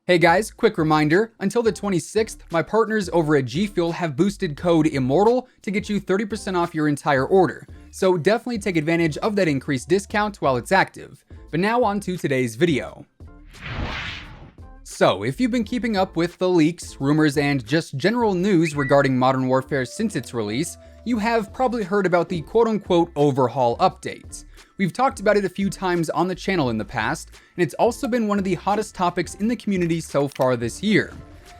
Hey guys, quick reminder, until the 26th, my partners over at G Fuel have boosted code IMMORTAL to get you 30% off your entire order, so definitely take advantage of that increased discount while it's active. But now on to today's video. So, if you've been keeping up with the leaks, rumors, and just general news regarding Modern Warfare since its release, you have probably heard about the quote-unquote Overhaul updates. We've talked about it a few times on the channel in the past, and it's also been one of the hottest topics in the community so far this year.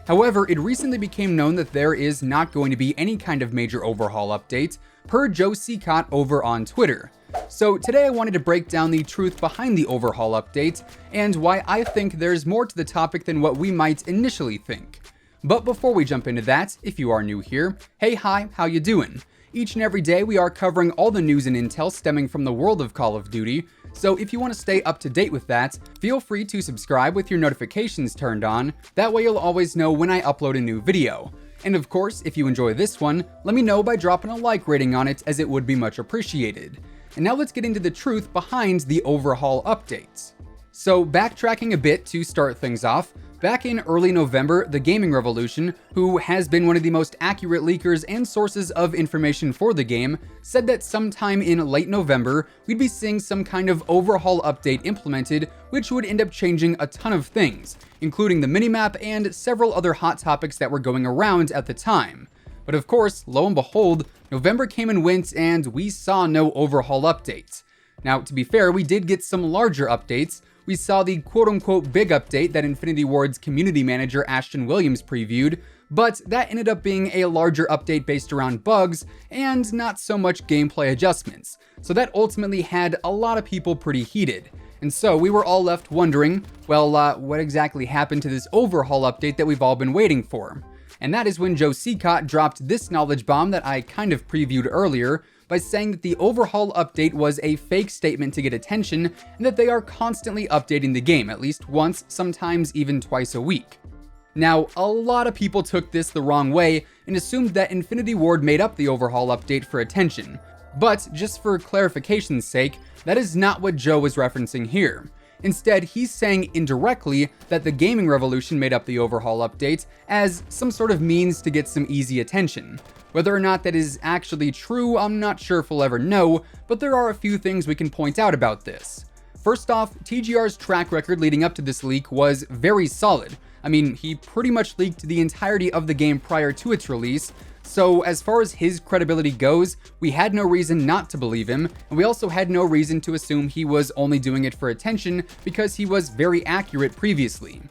However, it recently became known that there is not going to be any kind of major overhaul update, per Joe Cecot over on Twitter. So today I wanted to break down the truth behind the overhaul update, and why I think there's more to the topic than what we might initially think. But before we jump into that, if you are new here, hey hi, how you doing? Each and every day we are covering all the news and intel stemming from the world of Call of Duty, so if you want to stay up to date with that, feel free to subscribe with your notifications turned on, that way you'll always know when I upload a new video. And of course, if you enjoy this one, let me know by dropping a like rating on it, as it would be much appreciated. And now let's get into the truth behind the overhaul updates. So backtracking a bit to start things off, back in early November, the Gaming Revolution, who has been one of the most accurate leakers and sources of information for the game, said that sometime in late November, we'd be seeing some kind of overhaul update implemented, which would end up changing a ton of things, including the minimap and several other hot topics that were going around at the time. But of course, lo and behold, November came and went and we saw no overhaul update. Now, to be fair, we did get some larger updates. We saw the quote-unquote big update that Infinity Ward's community manager Ashton Williams previewed, but that ended up being a larger update based around bugs and not so much gameplay adjustments. So that ultimately had a lot of people pretty heated. And so we were all left wondering, well, what exactly happened to this overhaul update that we've all been waiting for? And that is when Joe Cecot dropped this knowledge bomb that I kind of previewed earlier, by saying that the overhaul update was a fake statement to get attention, and that they are constantly updating the game at least once, sometimes even twice a week. Now, a lot of people took this the wrong way and assumed that Infinity Ward made up the overhaul update for attention. But just for clarification's sake, that is not what Joe was referencing here. Instead, he's saying indirectly that the Gaming Revolution made up the overhaul update as some sort of means to get some easy attention. Whether or not that is actually true, I'm not sure if we'll ever know, but there are a few things we can point out about this. First off, TGR's track record leading up to this leak was very solid. I mean, he pretty much leaked the entirety of the game prior to its release, so as far as his credibility goes, we had no reason not to believe him, and we also had no reason to assume he was only doing it for attention because he was very accurate previously.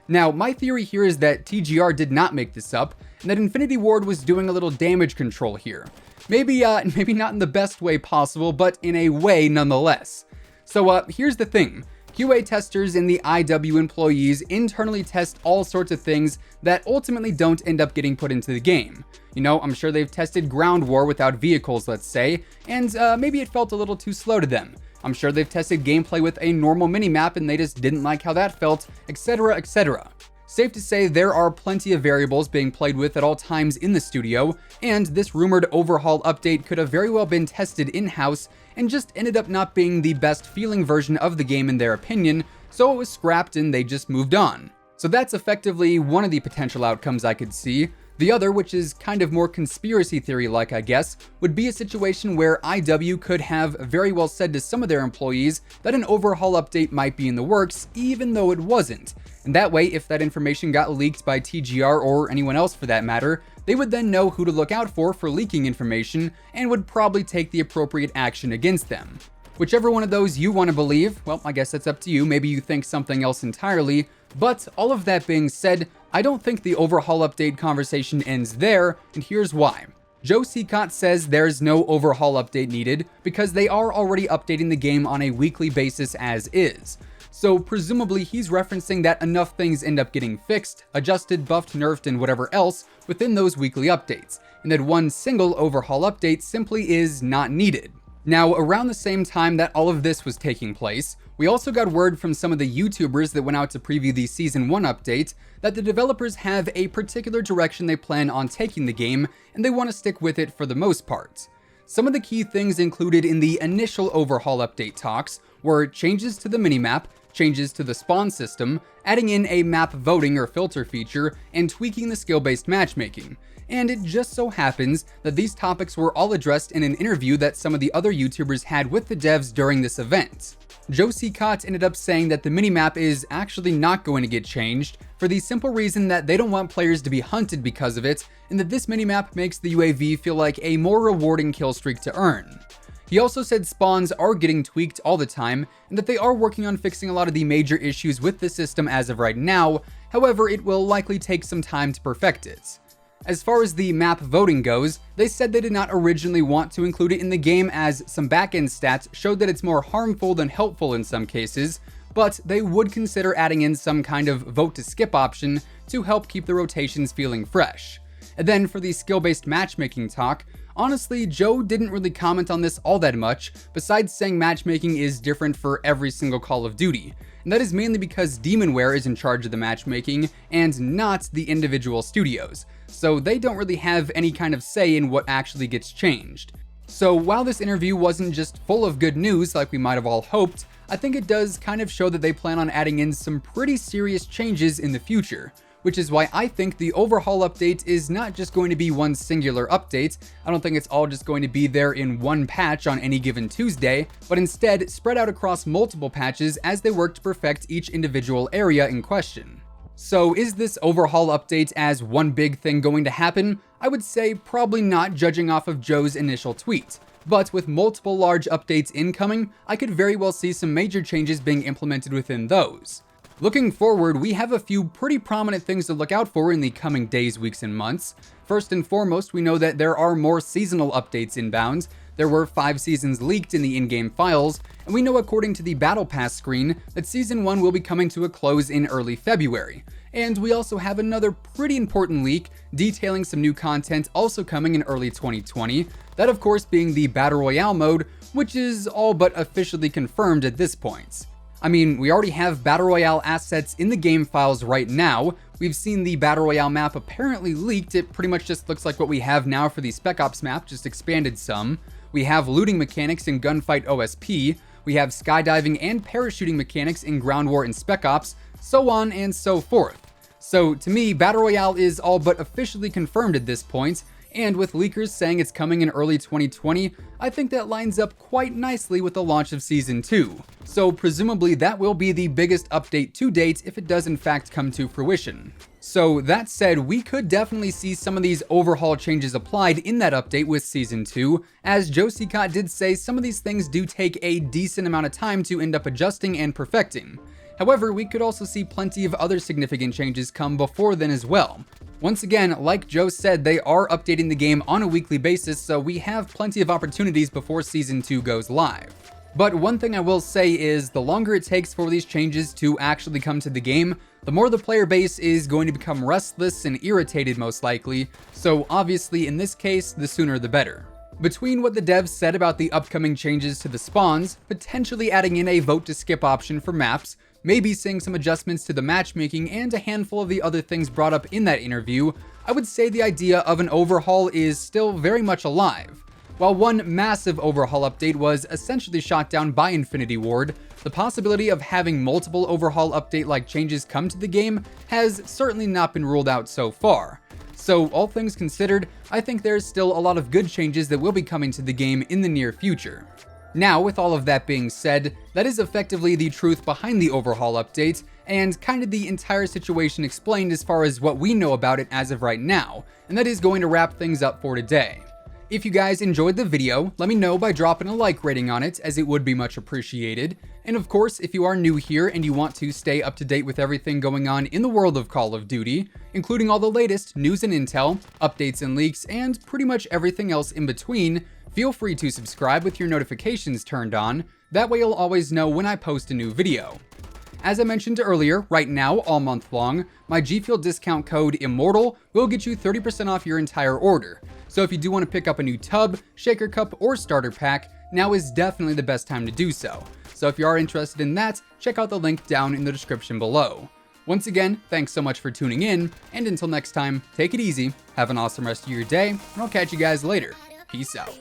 Now, my theory here is that TGR did not make this up, and that Infinity Ward was doing a little damage control here. Maybe not in the best way possible, but in a way nonetheless. So here's the thing. QA testers and the IW employees internally test all sorts of things that ultimately don't end up getting put into the game. You know, I'm sure they've tested ground war without vehicles, let's say, and maybe it felt a little too slow to them. I'm sure they've tested gameplay with a normal minimap and they just didn't like how that felt, etc, etc. Safe to say there are plenty of variables being played with at all times in the studio, and this rumored overhaul update could have very well been tested in-house and just ended up not being the best feeling version of the game in their opinion, so it was scrapped and they just moved on. So that's effectively one of the potential outcomes I could see. The other, which is kind of more conspiracy theory-like I guess, would be a situation where IW could have very well said to some of their employees that an overhaul update might be in the works, even though it wasn't. And that way, if that information got leaked by TGR or anyone else for that matter, they would then know who to look out for leaking information and would probably take the appropriate action against them. Whichever one of those you want to believe, well, I guess that's up to you. Maybe you think something else entirely. But all of that being said, I don't think the overhaul update conversation ends there, and here's why. Joe Cecot says there's no overhaul update needed because they are already updating the game on a weekly basis as is. So presumably he's referencing that enough things end up getting fixed, adjusted, buffed, nerfed, and whatever else within those weekly updates, and that one single overhaul update simply is not needed. Now, around the same time that all of this was taking place, we also got word from some of the YouTubers that went out to preview the Season 1 update that the developers have a particular direction they plan on taking the game, and they want to stick with it for the most part. Some of the key things included in the initial Overhaul update talks were changes to the minimap, changes to the spawn system, adding in a map voting or filter feature, and tweaking the skill-based matchmaking. And it just so happens that these topics were all addressed in an interview that some of the other YouTubers had with the devs during this event. Joe Cecot ended up saying that the minimap is actually not going to get changed, for the simple reason that they don't want players to be hunted because of it, and that this minimap makes the UAV feel like a more rewarding kill streak to earn. He also said spawns are getting tweaked all the time, and that they are working on fixing a lot of the major issues with the system as of right now, however it will likely take some time to perfect it. As far as the map voting goes, they said they did not originally want to include it in the game as some backend stats showed that it's more harmful than helpful in some cases, but they would consider adding in some kind of vote to skip option to help keep the rotations feeling fresh. And then for the skill-based matchmaking talk, honestly, Joe didn't really comment on this all that much, besides saying matchmaking is different for every single Call of Duty. And that is mainly because Demonware is in charge of the matchmaking and not the individual studios, so they don't really have any kind of say in what actually gets changed. So while this interview wasn't just full of good news like we might have all hoped, I think it does kind of show that they plan on adding in some pretty serious changes in the future, which is why I think the Overhaul update is not just going to be one singular update. I don't think it's all just going to be there in one patch on any given Tuesday, but instead spread out across multiple patches as they work to perfect each individual area in question. So is this Overhaul update as one big thing going to happen? I would say probably not, judging off of Joe's initial tweet. But with multiple large updates incoming, I could very well see some major changes being implemented within those. Looking forward, we have a few pretty prominent things to look out for in the coming days, weeks, and months. First and foremost, we know that there are more seasonal updates inbound. There were 5 seasons leaked in the in-game files, and we know according to the Battle Pass screen that Season 1 will be coming to a close in early February. And we also have another pretty important leak detailing some new content also coming in early 2020, that of course being the Battle Royale mode, which is all but officially confirmed at this point. I mean, we already have Battle Royale assets in the game files right now. We've seen the Battle Royale map apparently leaked. It pretty much just looks like what we have now for the Spec Ops map, just expanded some. We have looting mechanics in Gunfight OSP. We have skydiving and parachuting mechanics in Ground War and Spec Ops, so on and so forth. So to me, Battle Royale is all but officially confirmed at this point, and with leakers saying it's coming in early 2020, I think that lines up quite nicely with the launch of Season 2. So presumably that will be the biggest update to date if it does in fact come to fruition. So that said, we could definitely see some of these Overhaul changes applied in that update with Season 2, as Joe Cecot did say some of these things do take a decent amount of time to end up adjusting and perfecting. However, we could also see plenty of other significant changes come before then as well. Once again, like Joe said, they are updating the game on a weekly basis, so we have plenty of opportunities before Season 2 goes live. But one thing I will say is the longer it takes for these changes to actually come to the game, the more the player base is going to become restless and irritated most likely, so obviously in this case, the sooner the better. Between what the devs said about the upcoming changes to the spawns, potentially adding in a vote to skip option for maps, maybe seeing some adjustments to the matchmaking, and a handful of the other things brought up in that interview, I would say the idea of an overhaul is still very much alive. While one massive overhaul update was essentially shot down by Infinity Ward, the possibility of having multiple overhaul update-like changes come to the game has certainly not been ruled out so far. So all things considered, I think there's still a lot of good changes that will be coming to the game in the near future. Now, with all of that being said, that is effectively the truth behind the Overhaul update, and kind of the entire situation explained as far as what we know about it as of right now, and that is going to wrap things up for today. If you guys enjoyed the video, let me know by dropping a like rating on it, as it would be much appreciated. And of course, if you are new here and you want to stay up to date with everything going on in the world of Call of Duty, including all the latest news and intel, updates and leaks, and pretty much everything else in between, feel free to subscribe with your notifications turned on. That way you'll always know when I post a new video. As I mentioned earlier, right now, all month long, my G Fuel discount code WhosImmortal will get you 30% off your entire order. So if you do want to pick up a new tub, shaker cup, or starter pack, now is definitely the best time to do so. So if you are interested in that, check out the link down in the description below. Once again, thanks so much for tuning in, and until next time, take it easy, have an awesome rest of your day, and I'll catch you guys later. Peace out.